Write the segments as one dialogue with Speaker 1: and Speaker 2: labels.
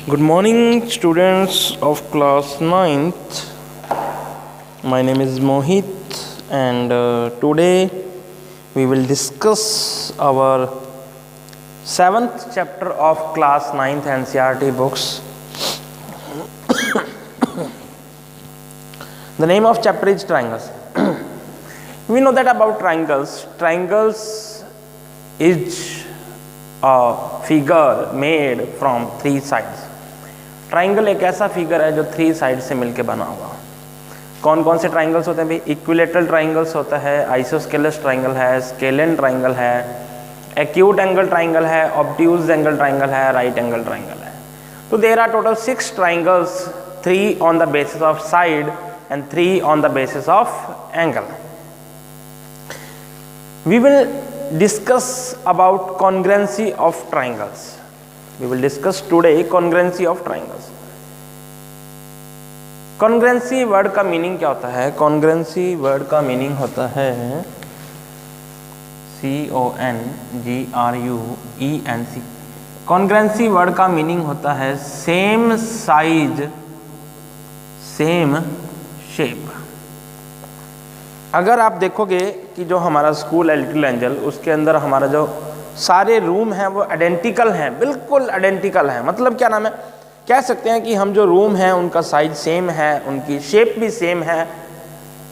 Speaker 1: Good morning, students of class 9th. My name is Mohit, and today we will discuss our 7th chapter of class 9th NCERT books. The name of chapter is triangles. We know that about triangles. Triangles is a figure made from three sides. Triangle एक ऐसा figure है जो three side से मिलकर बना हुआ। कौन कौन से ट्राइंगल्स होते हैं भाई? इक्विलेटरल ट्राइंगल्स होता है, आइसोस्केलस ट्राइंगल है, स्केलेन ट्राइंगल है, एक्यूट एंगल ट्राइंगल है, ऑब्ट्यूज एंगल ट्राइंगल है, राइट एंगल ट्राइंगल है। तो there are total 6 triangles, 3 on the basis of side and 3 on the basis of angle. We will discuss about congruency of triangles. We will discuss today congruency of triangles. Congruency word का meaning क्या होता है? Congruency word का meaning होता है CONGRUENC. Congruency word का meaning होता है same size, same शेप। अगर आप देखोगे कि जो हमारा स्कूल है लिटिल एंजल, उसके अंदर हमारा जो सारे रूम हैं वो आइडेंटिकल हैं, बिल्कुल आइडेंटिकल हैं। मतलब क्या नाम है, कह सकते हैं कि हम जो रूम हैं उनका साइज सेम है, उनकी शेप भी सेम है,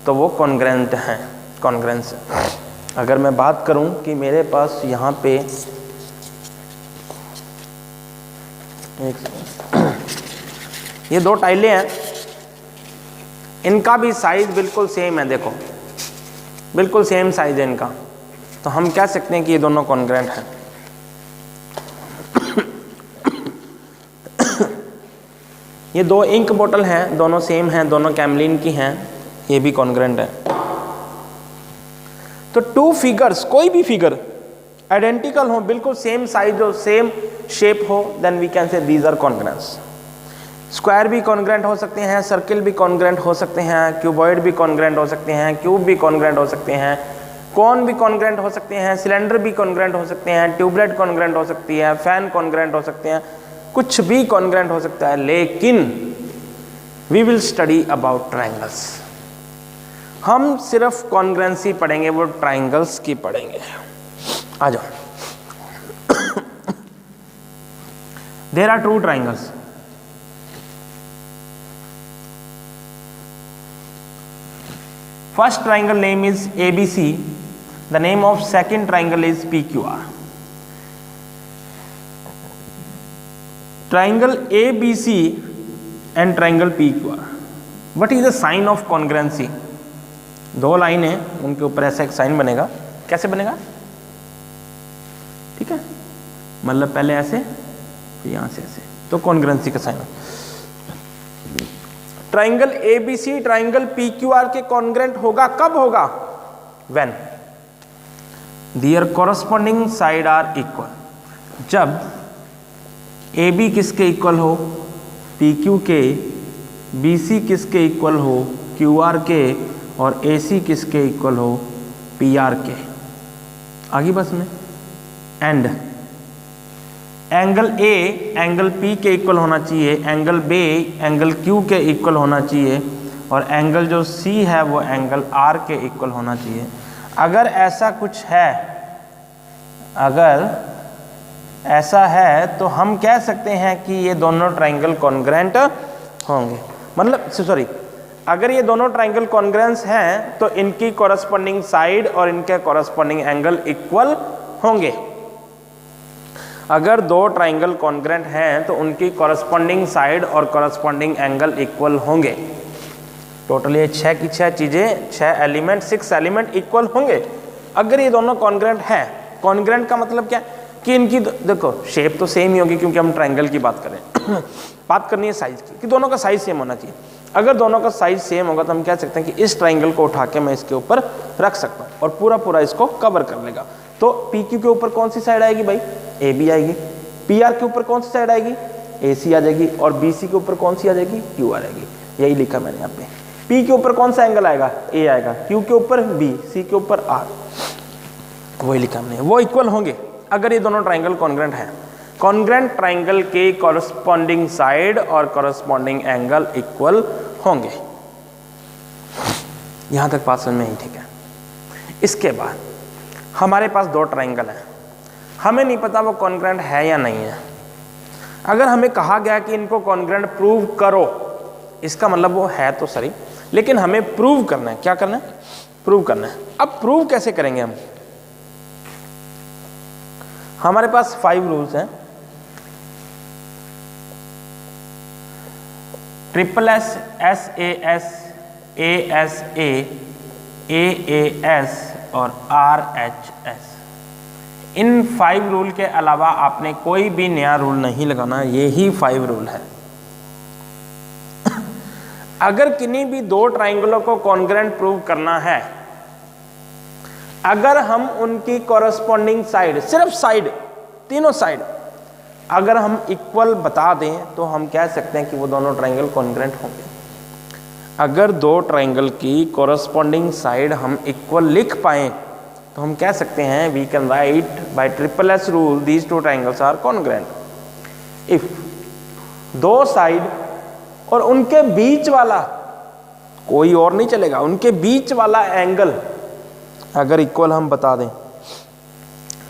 Speaker 1: तो वो कॉन्ग्रेंट हैं, कॉन्ग्रेंस। अगर मैं बात करूं कि मेरे पास यहाँ पे ये 2 टाइलें हैं, इनका भी साइज बिल्कुल सेम है, देखो बिल्कुल सेम साइज है इनका, तो हम कह सकते हैं कि ये दोनों कॉन्ग्रेंट हैं। ये 2 इंक बोतल हैं, दोनों सेम हैं, दोनों कैमलिन की हैं, ये भी कॉन्ग्रेंट है। तो 2 फिगर्स, कोई भी फिगर आइडेंटिकल हो, बिल्कुल सेम साइज हो, सेम शेप हो, then we can say these are congruents. Square भी कॉन्ग्रेंट हो सकते हैं, सर्किल भी कॉन्ग्रेंट हो सकते हैं, क्यूबॉइड भी कॉन्ग्रेंट हो सकते हैं, क्यूब भी कॉन्ग्रेंट हो सकते हैं, कॉन भी कॉन्ग्रेंट हो सकते हैं, सिलेंडर भी कॉन्ग्रेंट हो सकते हैं, ट्यूबलाइट कॉन्ग्रेंट हो सकती है, फैन कॉन्ग्रेंट हो सकते हैं, कुछ भी कॉन्ग्रेंट हो सकता है। लेकिन we will study about triangles. हम सिर्फ कॉन्ग्रेंसी पढ़ेंगे, वो ट्राइंगल्स की पढ़ेंगे। आ जाओ। There are 2 triangles. First triangle name is ABC. The name of second triangle is PQR. Triangle ABC and triangle PQR. What is the sign of congruency? 2 line है, उनके ऊपर ऐसा एक साइन बनेगा। कैसे बनेगा? ठीक है, मतलब पहले ऐसे, फिर यहां से ऐसे, तो कॉन्ग्रुएंसी का sign. Triangle ABC triangle PQR के कॉन्ग्रेंट होगा, कब होगा? When there corresponding side are equal. जब AB किसके इक्वल हो? PQ के, BC किसके इक्वल हो? QR के, और AC किसके इक्वल हो? PR के। आगे बस में and angle A angle P के इक्वल होना चाहिए, एंगल B एंगल Q के इक्वल होना चाहिए, और एंगल जो C है वो एंगल R के इक्वल होना चाहिए। अगर ऐसा कुछ है, अगर ऐसा है तो हम कह सकते हैं कि ये दोनों ट्राइंगल कॉन्ग्रेंट होंगे। मतलब सॉरी, अगर ये दोनों ट्राइंगल कॉन्ग्रेंस हैं तो इनकी कॉरस्पॉन्डिंग साइड और इनके कॉरस्पॉन्डिंग एंगल इक्वल होंगे। अगर 2 ट्राइंगल कॉन्ग्रेंट हैं तो उनकी कॉरस्पॉन्डिंग साइड और कॉरस्पॉन्डिंग एंगल इक्वल होंगे। टोटल ये 6 की 6 चीज़ें, 6 एलिमेंट, 6 एलिमेंट इक्वल होंगे अगर ये दोनों कॉन्ग्रेंट हैं। कॉन्ग्रेंट का मतलब क्या कि इनकी देखो शेप तो सेम ही होगी, क्योंकि हम ट्राइंगल की बात करें। बात करनी है साइज की, कि दोनों का साइज सेम होना चाहिए। अगर दोनों का साइज सेम होगा तो हम कह सकते हैं कि इस ट्राइंगल को उठा के मैं इसके ऊपर रख सकता हूँ और पूरा इसको कवर कर लेगा। तो PQ के ऊपर कौन सी साइड आएगी भाई? AB आएगी। PR के ऊपर कौन सी साइड आएगी? AC आ जाएगी। और BC के ऊपर कौन सी आ जाएगी? Q आ जाएगी। यही लिखा मैंने यहाँ पे। P के ऊपर कौन सा एंगल आएगा? A आएगा। Q के ऊपर B, C के ऊपर R, वही लिखा हमने। वो इक्वल होंगे अगर ये दोनों ट्राइंगल कॉन्ग्रेंट हैं। कॉन्ग्रेंट ट्राइंगल के कॉरस्पॉन्डिंग साइड और कॉरस्पॉन्डिंग एंगल इक्वल होंगे। यहां तक बात समझ में ही ठीक है। इसके बाद हमारे पास दो ट्राइंगल हैं, हमें नहीं पता वो कॉन्ग्रेंट है या नहीं है। अगर हमें कहा गया कि इनको कॉन्ग्रेंट प्रूव करो, इसका मतलब वो है तो सही, लेकिन हमें प्रूव करना है। क्या करना है? प्रूव करना है। अब प्रूव कैसे करेंगे हम? हमारे पास 5 रूल्स हैं। Triple S, S A S, A S A S और आर एच एस। इन 5 रूल के अलावा आपने कोई भी नया रूल नहीं लगाना, ये ही 5 रूल है। अगर किन्हीं भी दो ट्राइंगलों को कॉन्ग्रेंट प्रूव करना है, अगर हम उनकी कॉरस्पॉन्डिंग साइड, सिर्फ साइड, तीनों साइड अगर हम इक्वल बता दें तो हम कह सकते हैं कि वो दोनों ट्राइंगल कॉन्ग्रेंट होंगे। अगर दो ट्राइंगल की कॉरस्पॉन्डिंग साइड हम इक्वल लिख पाएं तो हम कह सकते हैं we can write by triple S rule these two triangles are congruent if दो साइड और उनके बीच वाला, कोई और नहीं चलेगा, उनके बीच वाला एंगल अगर इक्वल हम बता दें।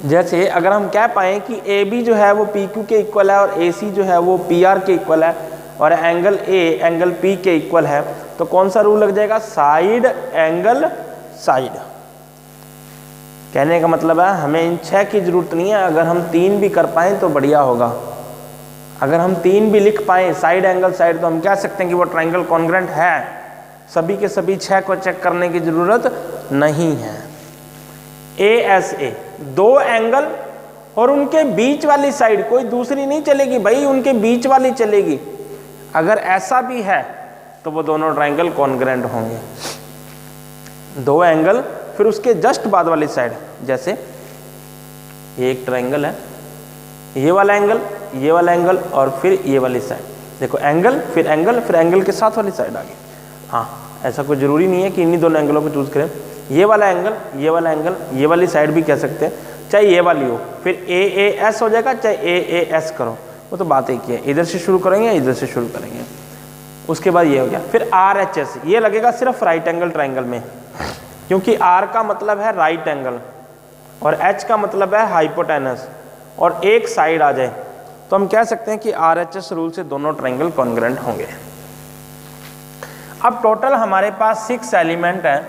Speaker 1: जैसे अगर हम कह पाएं कि ए बी जो है वो पी क्यू के इक्वल है और ए सी जो है वो पी आर के इक्वल है और एंगल ए एंगल पी के इक्वल है, तो कौन सा रूल लग जाएगा? Side angle side. कहने का मतलब है हमें इन 6 की जरूरत नहीं है, अगर हम 3 भी कर पाएं तो बढ़िया होगा। अगर हम 3 भी लिख पाएं साइड एंगल साइड, तो हम कह सकते हैं कि वो ट्राइंगल कॉन्ग्रेंट है। सभी के सभी 6 को चेक करने की जरूरत नहीं है। ए एस ए, दो एंगल और उनके बीच वाली साइड, कोई दूसरी नहीं चलेगी भाई, उनके बीच वाली चलेगी। अगर ऐसा भी है तो वो दोनों ट्राइंगल कॉन्ग्रेंट होंगे। दो एंगल फिर उसके जस्ट बाद वाली साइड, जैसे ये एक ट्राइंगल है, ये वाला एंगल और फिर ये वाली साइड। देखो एंगल फिर एंगल के साथ वाली साइड आ गई। हाँ, ऐसा कोई जरूरी नहीं है कि इन्हीं दोनों एंगलों को चूज करें। ये वाला एंगल, ये वाली साइड भी कह सकते हैं, चाहे ये वाली हो, फिर ए एस हो जाएगा, चाहे ए एस करो, वो तो बात एक ही है। इधर से शुरू करेंगे या इधर से शुरू करेंगे। उसके बाद ये हो गया, फिर आर एच एस, ये लगेगा सिर्फ राइट एंगल ट्राइंगल में, क्योंकि आर का मतलब है राइट एंगल और एच का मतलब है हाइपोटेनस और एक साइड आ जाए तो हम कह सकते हैं कि आर एच एस रूल से दोनों ट्राइंगल कॉन्ग्रेंट होंगे। अब टोटल हमारे पास 6 एलिमेंट हैं,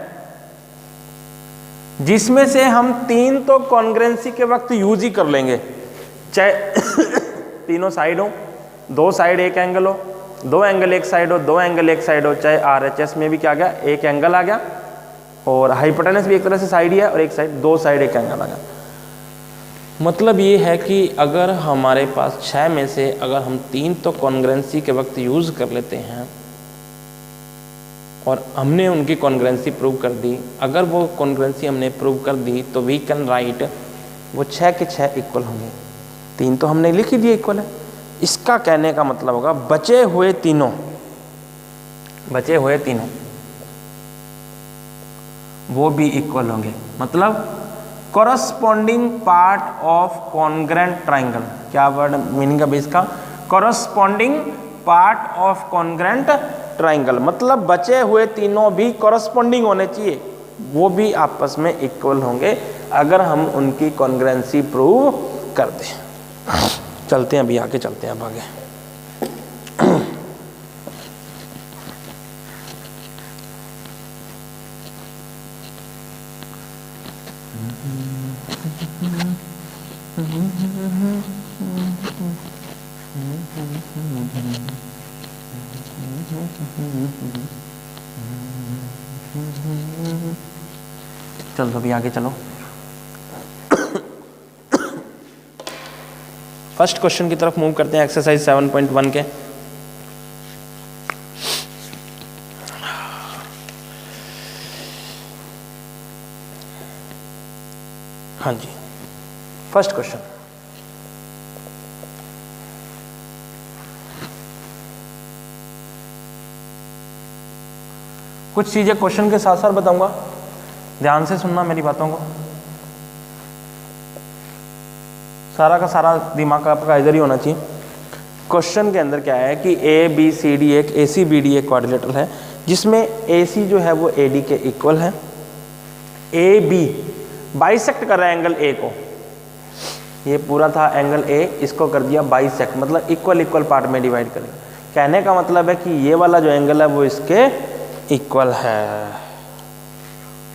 Speaker 1: जिसमें से हम 3 तो कॉन्ग्रेंसी के वक्त यूज ही कर लेंगे, चाहे तीनों साइड हो, 2 साइड एक एंगल हो, 2 एंगल एक साइड हो, 2 एंगल एक साइड हो, चाहे आर एच एस में भी क्या गया, एक एंगल आ गया और हाइपोटेनस भी एक तरह से साइड ही है और एक साइड, 2 साइड एक एंगल आ गया। मतलब ये है कि अगर हमारे पास 6 में से अगर हम 3 तो कॉन्ग्रेंसी के वक्त यूज कर लेते हैं और हमने उनकी कॉन्ग्रेंसी प्रूव कर दी, अगर वो कॉन्ग्रेंसी हमने प्रूव कर दी तो वी कैन राइट वो 6 के 6 इक्वल होंगे। 3 तो हमने लिख ही दिए इक्वल है। इसका कहने का मतलब होगा बचे हुए तीनों वो भी इक्वल होंगे। मतलब corresponding part of congruent triangle, क्या वर्ड मीनिंग है इसका? Corresponding part of congruent triangle, मतलब बचे हुए तीनों भी कॉरस्पॉन्डिंग होने चाहिए, वो भी आपस में इक्वल होंगे अगर हम उनकी कॉन्ग्रेंसी प्रूव कर दें। चलते हैं अभी आगे, चलते हैं अब आगे। चलो अभी आगे चलो। फर्स्ट क्वेश्चन की तरफ मूव करते हैं, एक्सरसाइज 7.1 के। हाँ जी, फर्स्ट क्वेश्चन, कुछ चीजें क्वेश्चन के साथ साथ बताऊंगा, ध्यान से सुनना मेरी बातों को। सारा का सारा दिमाग आपका इधर ही होना चाहिए। क्वेश्चन के अंदर क्या है कि ए बी सी डी एक ए सी बी डी एक क्वाड्रिलेटरल है जिसमें ए सी जो है वो ए डी के इक्वल है, ए बी बाइसेक्ट कर रहा है एंगल ए को, ये पूरा था एंगल ए, इसको कर दिया बाइसेक्ट, मतलब इक्वल इक्वल पार्ट में डिवाइड करें। कहने का मतलब है कि ये वाला जो एंगल है वो इसके इक्वल है।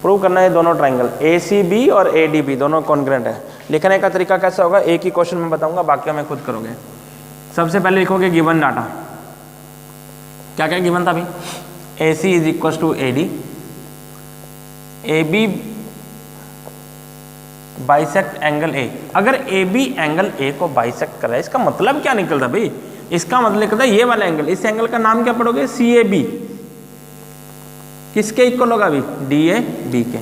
Speaker 1: प्रूव करना है दोनों ट्राइंगल ए सी बी और ए डी बी दोनों कॉन्ग्रेंट है। लिखने का तरीका कैसा होगा, एक ही क्वेश्चन में बताऊंगा, बाकी में खुद करोगे। सबसे पहले लिखोगे गिवन डाटा, क्या क्या गिवन था अभी, A C is equal to A D, A B bisect angle A. अगर ए बी एंगल ए को बाइसेक्ट कर रहा है इसका मतलब क्या निकलता भाई, इसका मतलब निकलता है ये वाला एंगल, इस एंगल का नाम क्या पढ़ोगे, सी ए बी। किसके इक्वल होगा अभी, डी ए बी के।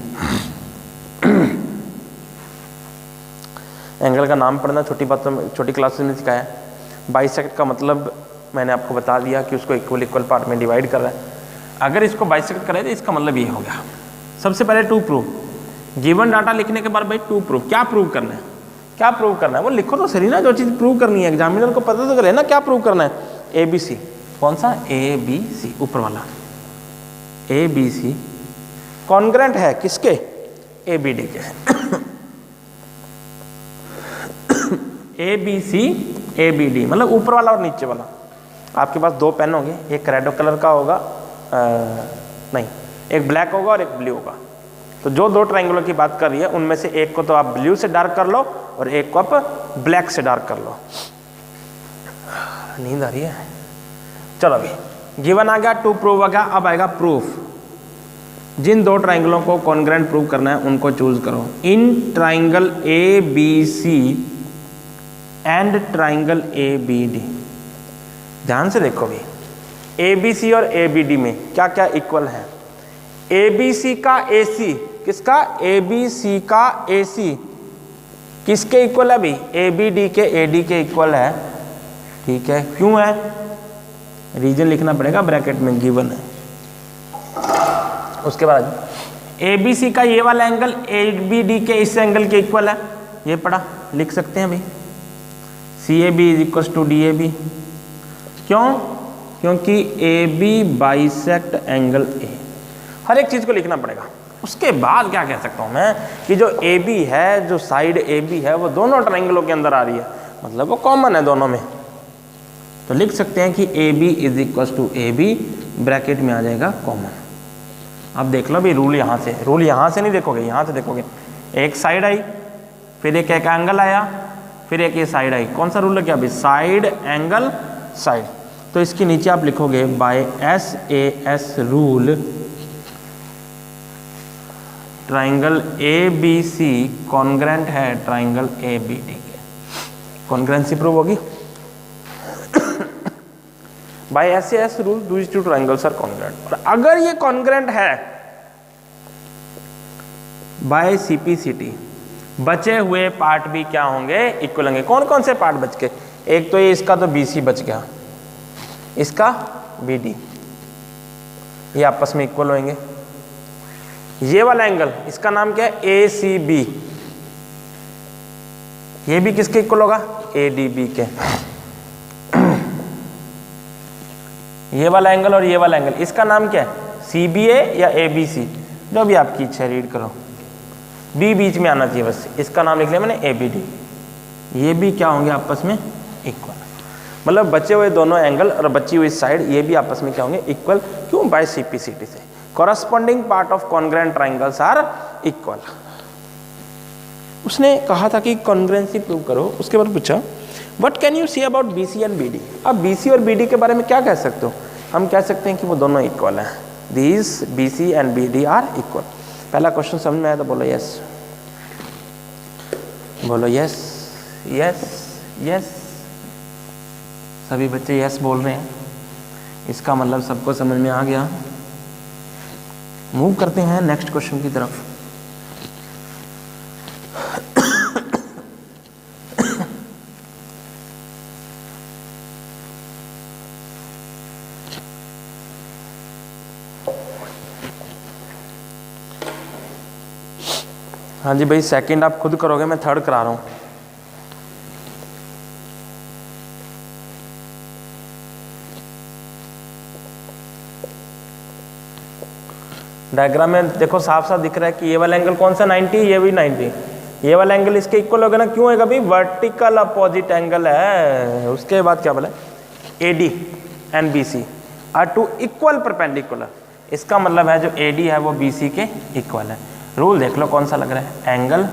Speaker 1: एंगल का नाम पढ़ना छोटी बातों में, छोटी क्लास में सिखाया है। बाइसेक्ट का मतलब मैंने आपको बता दिया कि उसको इक्वल इक्वल पार्ट में डिवाइड कर रहा है। अगर इसको बाइसेक्ट करे तो इसका मतलब ये हो गया। सबसे पहले टू प्रूव, गिवन डाटा लिखने के बाद भाई टू प्रूव, क्या प्रूव करना है, क्या प्रूव करना है वो लिखो तो सही ना, जो चीज़ प्रूव करनी है एग्जामिनर को पता तो करे ना क्या प्रूव करना है। ए बी सी, कौन सा, ए बी सी ऊपर वाला, ए बी सी कॉन्ग्रेंट है किसके, ए बी डी के। A B C A B D मतलब ऊपर वाला और नीचे वाला। आपके पास दो पेन होंगे, एक रेड कलर का होगा, नहीं एक ब्लैक होगा और एक ब्लू होगा। तो जो दो ट्राइंगलों की बात कर रही है उनमें से एक को तो आप ब्लू से डार्क कर लो और एक को आप ब्लैक से डार्क कर लो। नींद आ रही है, चलो अभी गिवन आ गया, टू प्रूव आ गया, अब आएगा प्रूफ। जिन दो ट्राइंगलों को कॉन्ग्रेंट प्रूव करना है उनको चूज करो। In triangle A B C and triangle A B D, ध्यान से देखो भी, ए बी सी और ए बी डी में क्या क्या इक्वल है। ए बी सी का ए सी, किसका, ए बी सी का ए सी किसके इक्वल है भाई, ए बी डी के ए डी के इक्वल है। ठीक है, क्यों है, रीजन लिखना पड़ेगा ब्रैकेट में, गिवन है। उसके बाद ए बी सी का ये वाला एंगल ए बी डी के इस एंगल के इक्वल है, ये पढ़ा, लिख सकते हैं भाई, C A B is equal to D A B. क्यों, क्योंकि A B bisect angle A. हर एक चीज को लिखना पड़ेगा। उसके बाद क्या कह सकता हूं मैं कि जो ए बी है, जो साइड ए बी है वो दोनों ट्राइंगलों के अंदर आ रही है, मतलब वो कॉमन है दोनों में। तो लिख सकते हैं कि A B is equal to A B, bracket में आ जाएगा कॉमन। अब देख लो भाई रूल यहाँ से, रूल यहाँ से नहीं देखोगे, यहाँ से देखोगे। एक साइड आई, फिर एक एंगल आया, फिर एक ये साइड आई। कौन सा रूल है क्या अभी, साइड एंगल साइड। तो इसके नीचे आप लिखोगे by S A S rule triangle A B C congruent है ट्राइंगल ए बी डी के। कॉन्ग्रेंसी प्रूव होगी by S A S rule, दूसरी टू ट्राइंगल्स आर कॉन्ग्रेंट। और अगर ये कॉन्ग्रेंट है बाय सीपीसीटी, बचे हुए पार्ट भी क्या होंगे, इक्वल होंगे। कौन कौन से पार्ट बच के, एक तो ये इसका तो बी सी बच गया, इसका बी डी, ये आपस में इक्वल होंगे। ये वाला एंगल इसका नाम क्या है, ए सी बी, ये भी किसके इक्वल होगा, ए डी बी के। ये वाला एंगल और ये वाला एंगल इसका नाम क्या है, सी बी ए या ए बी सी, जो भी आपकी इच्छा है रीड करो, बी बीच में आना चाहिए बस। इसका नाम लिख लिया मैंने ए बी डी। ये भी क्या होंगे आपस में इक्वल, मतलब बचे हुए दोनों एंगल और बची हुई साइड ये भी आपस में क्या होंगे, इक्वल। क्यों, बाय सीपीसीटी से। Corresponding part of congruent triangles are equal. उसने कहा था कि कॉन्ग्रेंसी प्रूव करो, उसके बाद पूछा what can you see about B C and B D. अब बी सी और बी डी के बारे में क्या कह सकते हो, हम कह सकते हैं कि वो दोनों इक्वल हैं। These B C and B D are equal. पहला क्वेश्चन समझ में आया तो बोलो यस, बोलो यस यस यस। सभी बच्चे यस बोल रहे हैं, इसका मतलब सबको समझ में आ गया। मूव करते हैं नेक्स्ट क्वेश्चन की तरफ। हाँ जी भाई, सेकंड आप खुद करोगे, मैं थर्ड करा रहा हूँ। डायग्राम में देखो साफ साफ दिख रहा है कि ये वाला एंगल कौन सा 90, ये भी 90, ये वाला एंगल इसके इक्वल होगा ना, क्यों होगा भाई, वर्टिकल अपोजिट एंगल है। उसके बाद क्या बोला, AD and BC are two equal perpendicular, इसका मतलब है जो AD है वो BC के इक्वल है। रूल देख लो कौन सा लग रहा है, एंगल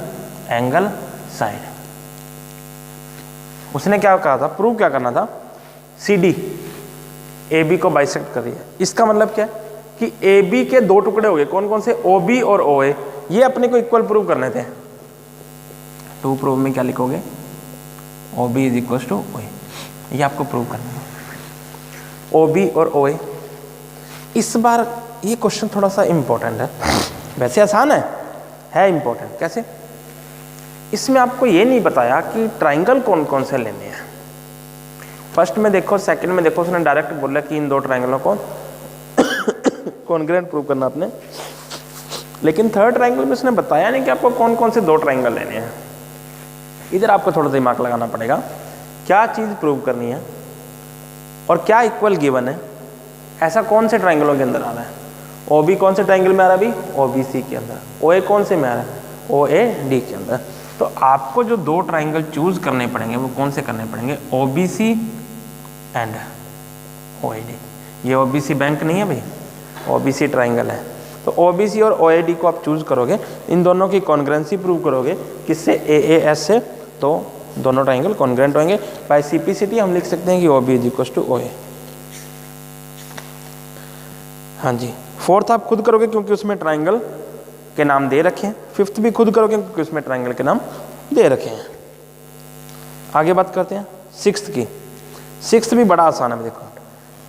Speaker 1: एंगल साइड। उसने क्या कहा था, प्रूव क्या करना था, CD AB को बाइसेक्ट कर रही है, इसका मतलब क्या है कि AB के दो टुकड़े हो गए, कौन कौन से, OB और OA, ये अपने को इक्वल प्रूव करने थे। टू प्रूव में क्या लिखोगे, OB is equal to OA, ये आपको प्रूव करना है। OB और OA, इस बार ये क्वेश्चन थोड़ा सा इंपॉर्टेंट है, वैसे आसान है इंपॉर्टेंट। कैसे, इसमें आपको ये नहीं बताया कि ट्राइंगल कौन कौन से लेने हैं। फर्स्ट में देखो, सेकंड में देखो, उसने डायरेक्ट बोला कि इन दो ट्राइंगलों को कॉन्ग्रुएंट प्रूव करना आपने, लेकिन थर्ड ट्राइंगल में उसने बताया नहीं कि आपको कौन कौन से दो ट्राइंगल लेने हैं। इधर आपको थोड़ा दिमाग लगाना पड़ेगा, क्या चीज़ प्रूव करनी है और क्या इक्वल गिवन है, ऐसा कौन से ट्राइंगलों के अंदर आ रहा है। OB कौन से ट्राइंगल में आ रहा है अभी, OBC के अंदर। OA कौन से में आ रहा है, OAD के अंदर। तो आपको जो दो ट्राइंगल चूज करने पड़ेंगे वो कौन से करने पड़ेंगे, OBC एंड OAD। ये OBC बैंक नहीं है भाई, OBC ट्राइंगल है। तो OBC और OAD को आप चूज करोगे, इन दोनों की कॉन्ग्रुएंसी प्रूव करोगे, किससे, AAS से, तो दोनों ट्राइंगल कॉन्ग्रुएंट होंगे। बाय CPCT हम लिख सकते हैं कि OB is equal to OA। हाँ जी, फोर्थ आप खुद करोगे क्योंकि उसमें ट्राइंगल के नाम दे रखे हैं, फिफ्थ भी खुद करोगे क्योंकि उसमें ट्राइंगल के नाम दे रखे हैं। आगे बात करते हैं सिक्स्थ की। सिक्स्थ भी बड़ा आसान है, देखो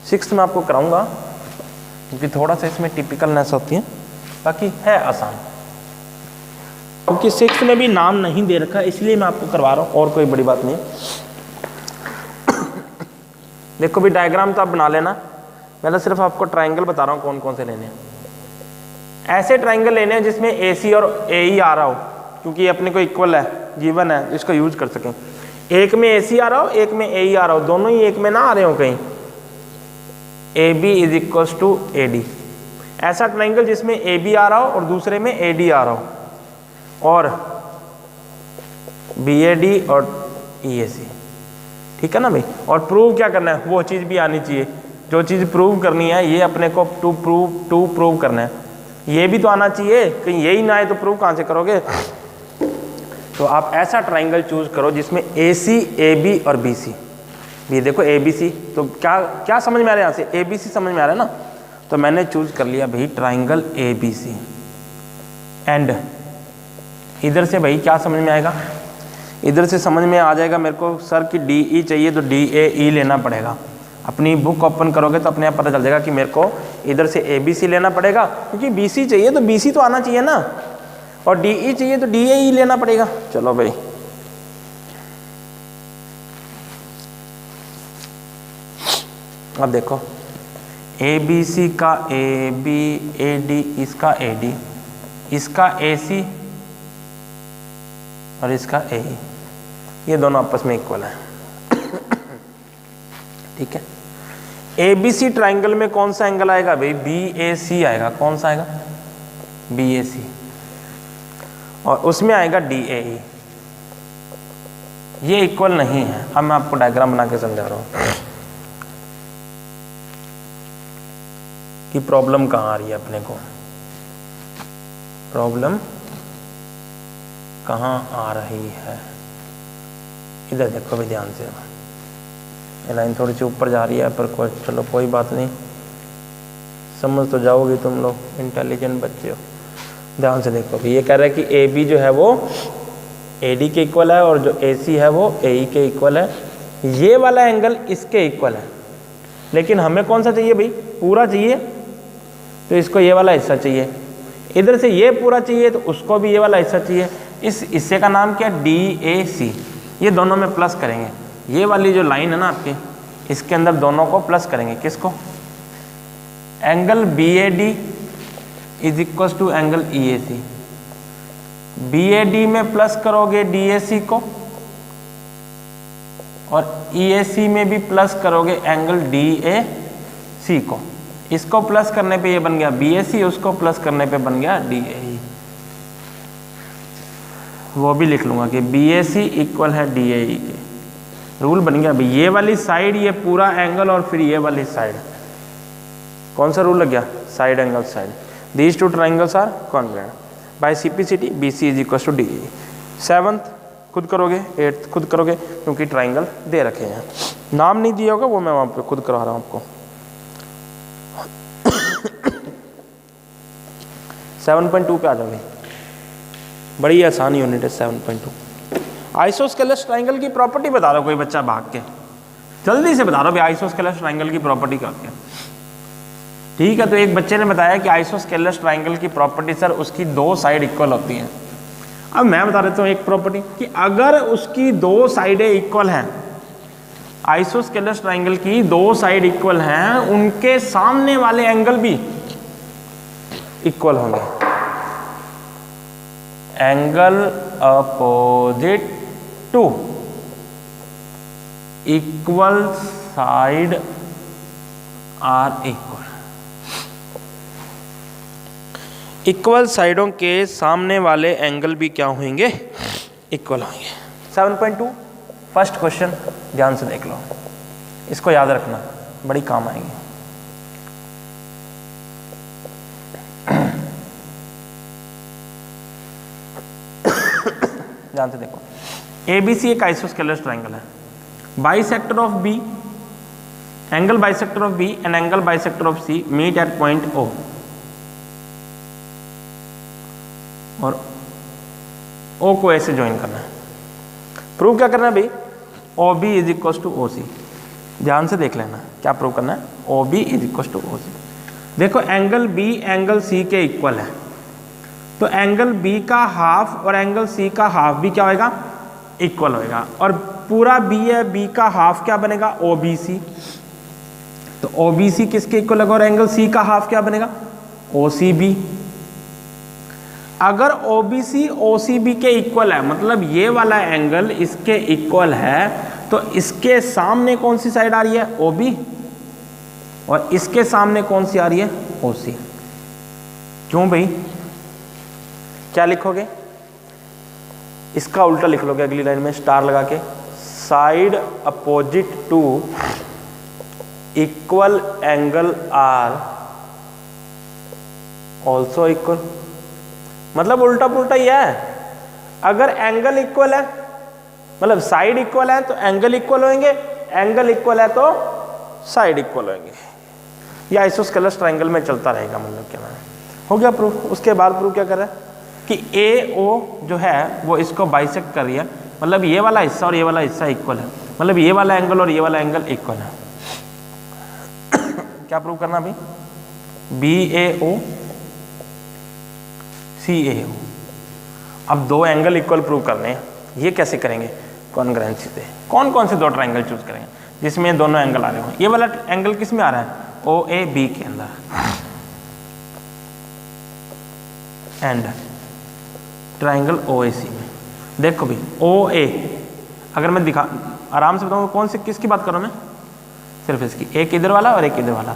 Speaker 1: सिक्स्थ में आपको कराऊंगा क्योंकि थोड़ा सा इसमें टिपिकलनेस होती है, बाकी है आसान। क्योंकि सिक्स्थ में भी नाम नहीं दे रखा इसलिए मैं आपको करवा रहा हूँ, और कोई बड़ी बात नहीं। देखो भी डायग्राम तो आप बना लेना, मैं तो सिर्फ आपको ट्राइंगल बता रहा हूँ कौन कौन से लेने हैं। ऐसे ट्राइंगल लेने हैं जिसमें AC और AE आ रहा हो, क्योंकि अपने को इक्वल है, गिवन है, इसको यूज कर सकें। एक में AC आ रहा हो, एक में AE आ रहा हो, दोनों ही एक में ना आ रहे हो कहीं, AB is equal to AD। ऐसा ट्राइंगल जिसमें AB आ रहा हो और दूसरे में AD आ रहा हो, और BAD और EAC, ठीक है ना भाई। और प्रूव क्या करना है, वो चीज़ भी आनी चाहिए, जो चीज़ प्रूव करनी है ये अपने को टू प्रूव करना है, ये भी तो आना चाहिए। कहीं यही ना आए तो प्रूव कहाँ से करोगे। तो आप ऐसा ट्राइंगल चूज करो जिसमें AC, AB और BC भी, देखो ABC, तो क्या क्या समझ में आ रहा है, यहाँ से ABC समझ में आ रहा है ना। तो मैंने चूज कर लिया भाई ट्राइंगल ABC, एंड इधर से भाई क्या समझ में आएगा, इधर से समझ में आ जाएगा मेरे को सर की DE चाहिए तो DAE लेना पड़ेगा। अपनी बुक ओपन करोगे तो अपने आप पता चल जाएगा कि मेरे को इधर से ABC लेना पड़ेगा, क्योंकि BC चाहिए तो BC तो आना चाहिए ना, और DE चाहिए तो DAE लेना पड़ेगा। चलो भाई, अब देखो ABC का AB, AD इसका AD, इसका AC और इसका AE, ये दोनों आपस में इक्वल है, ठीक है। ABC ट्राइंगल में कौन सा एंगल आएगा भाई, BAC आएगा। कौन सा आएगा, BAC, और उसमें आएगा DAE। ये इक्वल नहीं है। अब मैं आपको डायग्राम बना के समझा रहा हूं कि प्रॉब्लम कहाँ आ रही है अपने को, प्रॉब्लम कहाँ आ रही है। इधर देखो भी ध्यान से, ये लाइन थोड़ी सी ऊपर जा रही है पर कोई, चलो कोई बात नहीं, समझ तो जाओगे तुम लोग, इंटेलिजेंट बच्चे हो। ध्यान से देखो भी, ये कह रहा है कि AB जो है वो AD के इक्वल है और जो AC है वो AE के इक्वल है। ये वाला एंगल इसके इक्वल है, लेकिन हमें कौन सा चाहिए भाई, पूरा चाहिए, तो इसको ये वाला हिस्सा चाहिए। इधर से ये पूरा चाहिए तो उसको भी ये वाला हिस्सा चाहिए। इस हिस्से का नाम क्या, DAC। ये दोनों में प्लस करेंगे, ये वाली जो लाइन है ना आपकी, इसके अंदर दोनों को प्लस करेंगे। किसको, angle BAD is equal to angle EAC। BAD में प्लस करोगे DAC को, और EAC में भी प्लस करोगे एंगल DAC को। इसको प्लस करने पे ये बन गया BAC, उसको प्लस करने पे बन गया DAE। वो भी लिख लूँगा कि BAC इक्वल है DAE के। रूल बन गया भाई, ये वाली साइड ये पूरा एंगल और फिर ये वाली साइड, कौन सा रूल लग गया? Side angle side. These two triangles are congruent by CPCT, BC is equal to DAE। 7th खुद करोगे, 8th खुद करोगे, क्योंकि ट्राइंगल दे रखे हैं। नाम नहीं दिया होगा वो मैं वहाँ पे खुद करवा रहा हूँ आपको। 7.2 पे आ जाओगे, बड़ी आसान यूनिट है 7.2। आइसोस्केलस ट्राइंगल की प्रॉपर्टी बता रहा कोई बच्चा भाग के, जल्दी से बता रहा भाई आइसोस्केलस ट्राइंगल की प्रॉपर्टी क्या है। ठीक है, तो एक बच्चे ने बताया कि आइसोस्केलस ट्राइंगल की प्रॉपर्टी सर उसकी दो साइड इक्वल होती हैं। अब मैं बता देता हूँ एक प्रॉपर्टी कि अगर उसकी दो साइडें इक्वल हैं, आइसोस्केलस ट्राइंगल की दो साइड इक्वल हैं, उनके सामने वाले एंगल भी इक्वल होंगे। Angle opposite to equal side are equal. Equal साइडों के सामने वाले एंगल भी क्या होंगे? इक्वल होंगे। 7.2 फर्स्ट क्वेश्चन ध्यान से देख लो, इसको याद रखना, बड़ी काम आएगी। ध्यान से देखो, ABC एक आइसोस्केलस ट्राइंगल है, bisector of B, angle bisector of B and angle bisector of C meet at point O, और O को ऐसे ज्वाइन करना है। प्रूव क्या करना है भाई? OB is equal to OC। ध्यान से देख लेना क्या प्रूव करना है। OB is equal to OC। देखो एंगल B एंगल C के इक्वल है, तो एंगल B का हाफ और एंगल C का हाफ भी क्या होएगा? इक्वल होएगा। और पूरा B है, B का हाफ क्या बनेगा? OBC। तो OBC किसके इक्वल होगा और एंगल C का हाफ क्या बनेगा? OCB। अगर OBC OCB के इक्वल है, मतलब ये वाला एंगल इसके इक्वल है, तो इसके सामने कौन सी साइड आ रही है? OB, और इसके सामने कौन सी आ रही है? OC। क्यों भाई? क्या लिखोगे? इसका उल्टा लिख लोगे अगली लाइन में स्टार लगा के, side opposite to equal angle are also equal. मतलब उल्टा पुल्टा ही है। अगर एंगल इक्वल है, मतलब साइड इक्वल है तो एंगल इक्वल होंगे, एंगल इक्वल है तो साइड इक्वल होंगे। ये आइसोस्केलस ट्राइंगल में चलता रहेगा। मतलब क्या है, हो गया प्रूफ। उसके बाद प्रूफ क्या कर रहा है कि AO जो है वो इसको बाइसेक्ट कर रही है, मतलब ये वाला हिस्सा और ये वाला हिस्सा इक्वल है, मतलब ये वाला एंगल और ये वाला एंगल इक्वल है। क्या प्रूव करना भाई? BAO CAO। अब दो एंगल इक्वल प्रूव करने हैं, ये कैसे करेंगे? कॉन्ग्रुएंसी से। कौन कौन से दो ट्राइंगल चूज करेंगे जिसमें दोनों एंगल आ रहे हो? ये वाला एंगल किस में आ रहा है? OAB के अंदर, एंड ट्राइंगल OAC में। देखो भाई OA, अगर मैं दिखा आराम से बताऊँ कौन से किसकी बात करूँ मैं? सिर्फ इसकी, एक इधर वाला और एक इधर वाला,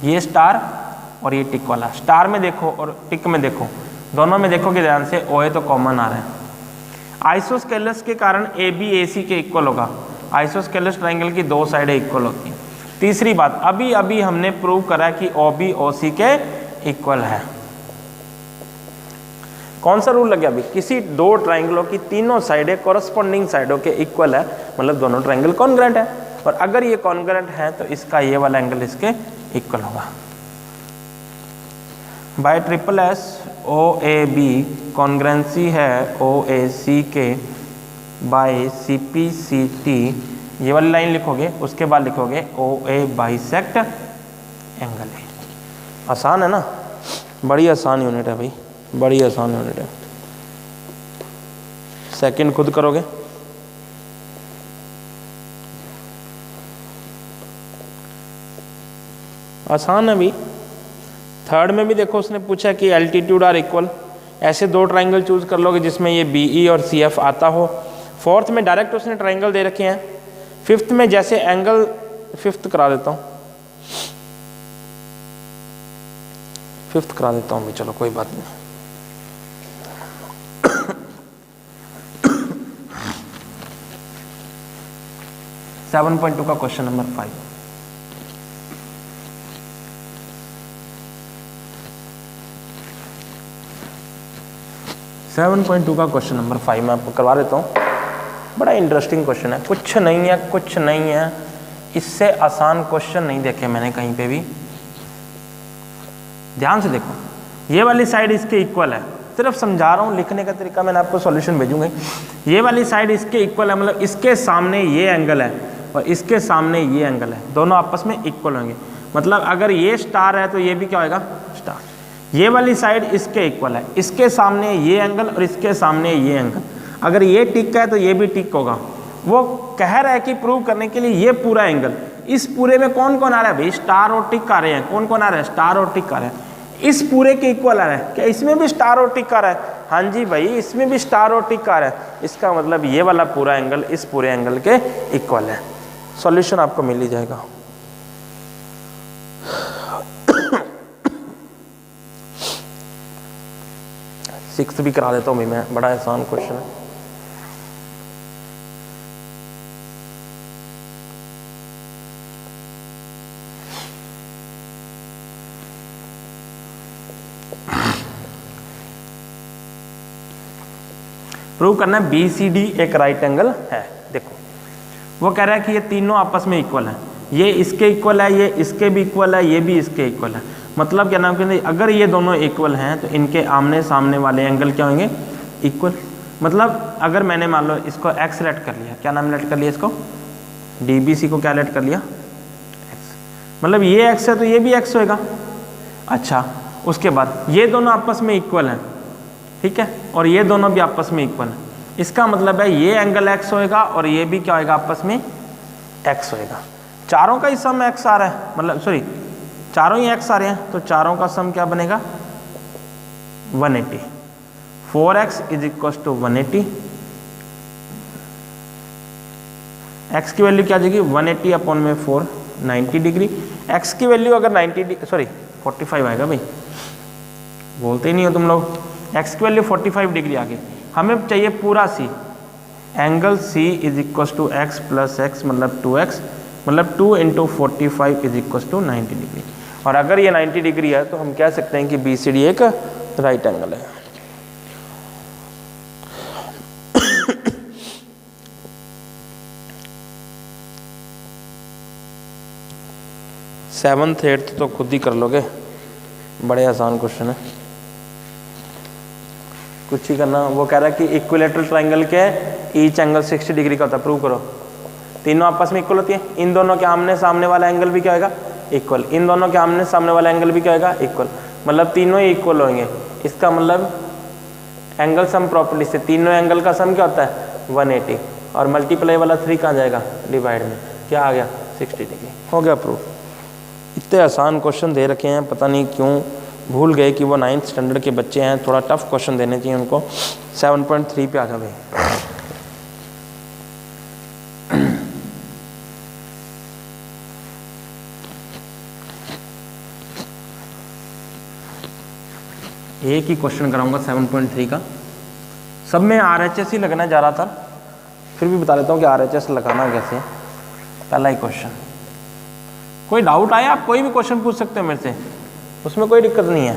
Speaker 1: ये स्टार और ये टिक वाला। स्टार में देखो और टिक में देखो, दोनों में देखोगे ध्यान से OA तो कॉमन आ रहा है। आइसोस्केलस के कारण AB AC के इक्वल होगा। आइसोस्केलस ट्राइंगल की दो साइडें इक्वल होती हैं। तीसरी बात, अभी अभी हमने प्रूव करा कि OB OC के इक्वल है। कौन सा रूल लग गया अभी? किसी दो ट्राइंगलों की तीनों साइडें कॉरस्पॉन्डिंग साइडों के इक्वल है, मतलब दोनों ट्राइंगल कॉन्ग्रुएंट है। और अगर ये कॉन्ग्रुएंट है तो इसका ये वाला एंगल इसके इक्वल होगा। बाय SSS OAB कॉन्ग्रुएंसी है OAC के बाय CPCT। ये वाली लाइन लिखोगे, उसके बाद लिखोगे OA बाइसेक्ट एंगल है। आसान है ना? बड़ी आसान यूनिट है भाई, बड़ी आसान यूनिट है। सेकंड खुद करोगे। आसान है भाई। थर्ड में भी देखो उसने पूछा कि एल्टीट्यूड आर इक्वल, ऐसे दो ट्राइंगल चूज कर लोगे जिसमें ये BE और CF आता हो। फोर्थ में डायरेक्ट उसने ट्राइंगल दे रखे हैं। फिफ्थ में जैसे एंगल, फिफ्थ करा देता हूँ, 5th करा देता हूँ भी, चलो कोई बात नहीं। सेवन पॉइंट टू का question number 5। Seven point two का क्वेश्चन नंबर 5 मैं आपको करवा देता हूँ। बड़ा इंटरेस्टिंग क्वेश्चन है, कुछ नहीं है, इससे आसान क्वेश्चन नहीं देखे मैंने कहीं पे भी। ध्यान से देखो, ये वाली साइड इसके इक्वल है, सिर्फ समझा रहा हूँ, लिखने का तरीका मैंने आपको सॉल्यूशन भेजूंगा। ये वाली साइड इसके इक्वल है, मतलब इसके सामने ये एंगल है और इसके सामने ये एंगल है, दोनों आपस में इक्वल होंगे। मतलब अगर ये स्टार है तो ये भी क्या होगा, स्टार। ये वाली साइड इसके इक्वल है, इसके सामने ये एंगल और इसके सामने ये एंगल, अगर ये टिक है तो ये भी टिक होगा। वो कह रहा है कि प्रूव करने के लिए ये पूरा एंगल, इस पूरे में कौन कौन आ रहा है भाई, स्टार और टिक आ रहे हैं। कौन कौन आ रहा है, स्टार और टिक आ रहे हैं। इस पूरे के इक्वल आ रहा है, क्या इसमें भी स्टार और टिक आ रहा है? हाँ जी भाई, इसमें भी स्टार और टिक आ रहा है। इसका मतलब ये वाला पूरा एंगल इस पूरे एंगल के इक्वल है। सॉल्यूशन आपको मिल ही जाएगा। सिक्स्थ भी करा देता हूँ मैं, बड़ा आसान क्वेश्चन है। प्रूव करना है BCD एक राइट एंगल है। देखो वो कह रहा है कि ये तीनों आपस में इक्वल है, ये इसके इक्वल है, ये इसके भी इक्वल है, ये भी इसके इक्वल है। मतलब क्या नाम कहते हैं, अगर ये दोनों इक्वल हैं तो इनके आमने सामने वाले एंगल क्या होंगे, इक्वल। मतलब अगर मैंने मान लो इसको x लेट कर लिया, क्या नाम लेट कर लिया इसको, DBC को क्या लेट कर लिया, x। मतलब ये x है तो ये भी x होएगा। अच्छा, उसके बाद ये दोनों आपस में इक्वल हैं, ठीक है, और ये दोनों भी आपस में इक्वल है। इसका मतलब है ये एंगल x होएगा और ये भी क्या होएगा, आपस में x होएगा। चारों का ही सम x आ रहा है, मतलब सॉरी चारों ही x आ रहे हैं, तो चारों का सम क्या बनेगा, 180। 4x is equal to 180। x की वैल्यू क्या आ जाएगी, 180 अपॉन में 4, 90 डिग्री। x की वैल्यू अगर 45 आएगा भाई, बोलते ही नहीं हो तुम लोग। x की वैल्यू 45 डिग्री आ गई, हमें चाहिए पूरा c। Angle c is equal to x plus x मतलब 2x, मतलब 2 into 45 is equal to 90 degree. और अगर ये 90 डिग्री है तो हम कह सकते हैं कि BCD एक राइट एंगल है। सेवंथ एट्थ तो खुद ही कर लोगे, बड़े आसान क्वेश्चन है, कुछ ही करना। वो कह रहा है कि इक्विलेटरल ट्रायंगल के ईच एंगल 60 डिग्री का होता है, प्रूव करो। तीनों आपस में इक्वल होती है, इन दोनों के आमने सामने वाला एंगल भी क्या होगा, इक्वल। इन दोनों के आमने सामने वाला एंगल भी क्या होगा, इक्वल। मतलब तीनों ही इक्वल होंगे। इसका मतलब एंगल सम प्रॉपर्टी से तीनों एंगल का सम क्या होता है, 180। और मल्टीप्लाई वाला 3 कहाँ जाएगा, डिवाइड में, क्या आ गया, 60 डिग्री। हो गया प्रूफ। इतने आसान क्वेश्चन दे रखे हैं, पता नहीं क्यों भूल गए कि वो 9th स्टैंडर्ड के बच्चे हैं, थोड़ा टफ क्वेश्चन देने चाहिए उनको। 7.3 पे आ जाओ भाई। एक ही क्वेश्चन कराऊंगा 7.3 का, सब में RHS ही लगना जा रहा था, फिर भी बता देता हूँ कि RHS लगाना कैसे है। पहला ही क्वेश्चन, कोई डाउट आया आप कोई भी क्वेश्चन पूछ सकते हो मेरे से, उसमें कोई दिक्कत नहीं है।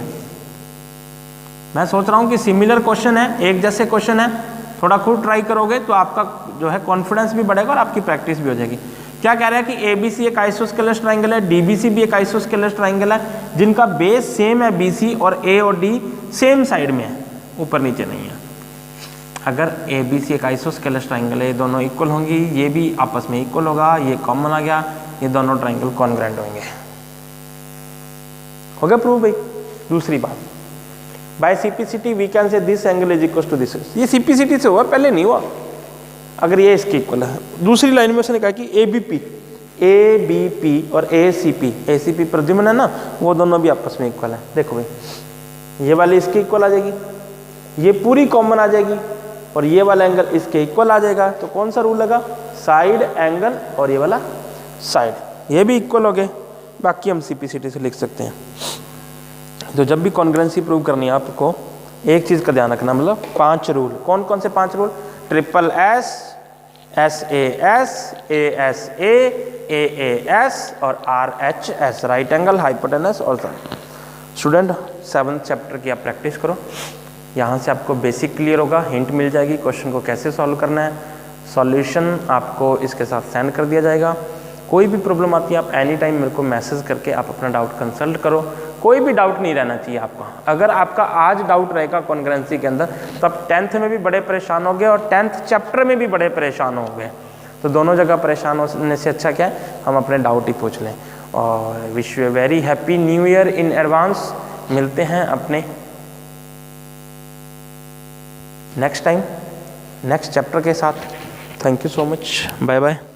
Speaker 1: मैं सोच रहा हूँ कि सिमिलर क्वेश्चन है, एक जैसे क्वेश्चन है, थोड़ा खुद ट्राई करोगे तो आपका जो है कॉन्फिडेंस भी बढ़ेगा और आपकी प्रैक्टिस भी हो जाएगी। क्या कह रहा है कि ABC एक आइसोस्केलस ट्राइंगल है, DBC भी एक आइसोस्केलस ट्राइंगल है, जिनका बेस सेम है BC और A और D सेम साइड में है, ऊपर नीचे नहीं है। अगर ABC एक आइसोस्केलस ट्राइंगल है, ये दोनों इक्वल होंगी, ये भी आपस में इक्वल होगा, ये कॉमन आ गया, ये दोनों ट्राइंगल कॉन्ग्रुएंट होंगे। हो गया प्रूफ भाई। दूसरी बात, by CPCT we can say this angle is equal to this. ये CPCT से हुआ, पहले नहीं हुआ। अगर ये इसके इक्वल है, दूसरी लाइन में उसने कहा कि ABP और ACP प्रद्युम्न है ना, वो दोनों भी आपस में इक्वल है। देखो भाई, ये वाली इसके इक्वल आ जाएगी, ये पूरी कॉमन आ जाएगी, और ये वाला एंगल इसके इक्वल आ जाएगा। तो कौन सा रूल लगा, साइड एंगल, और ये वाला साइड, ये भी इक्वल हो गए। बाकी हम CPCT से लिख सकते हैं। तो जब भी कॉन्ग्रुएंसी प्रूव करनी है आपको एक चीज़ का ध्यान रखना, मतलब 5 रूल। कौन कौन से 5 rule? Triple S, SAS, ASA, AAS और RHS, राइट एंगल, हाइपोटेनस और स्टूडेंट 7th चैप्टर की आप प्रैक्टिस करो। यहाँ से आपको बेसिक क्लियर होगा, हिंट मिल जाएगी क्वेश्चन को कैसे सॉल्व करना है। सॉल्यूशन आपको इसके साथ सेंड कर दिया जाएगा। कोई भी प्रॉब्लम आती है आप एनी टाइम मेरे को मैसेज करके आप अपना डाउट कंसल्ट करो। कोई भी डाउट नहीं रहना चाहिए आपका। अगर आपका आज डाउट रहेगा कॉन्ग्रुएंसी के अंदर तो आप 10th में भी बड़े परेशान हो गए और 10th चैप्टर में भी बड़े परेशान हो गए। तो दोनों जगह परेशान होने से अच्छा क्या है हम अपने डाउट ही पूछ लें। और wish you a very happy new year in advance. मिलते हैं अपने नेक्स्ट टाइम नेक्स्ट चैप्टर के साथ। Thank you so much, bye bye.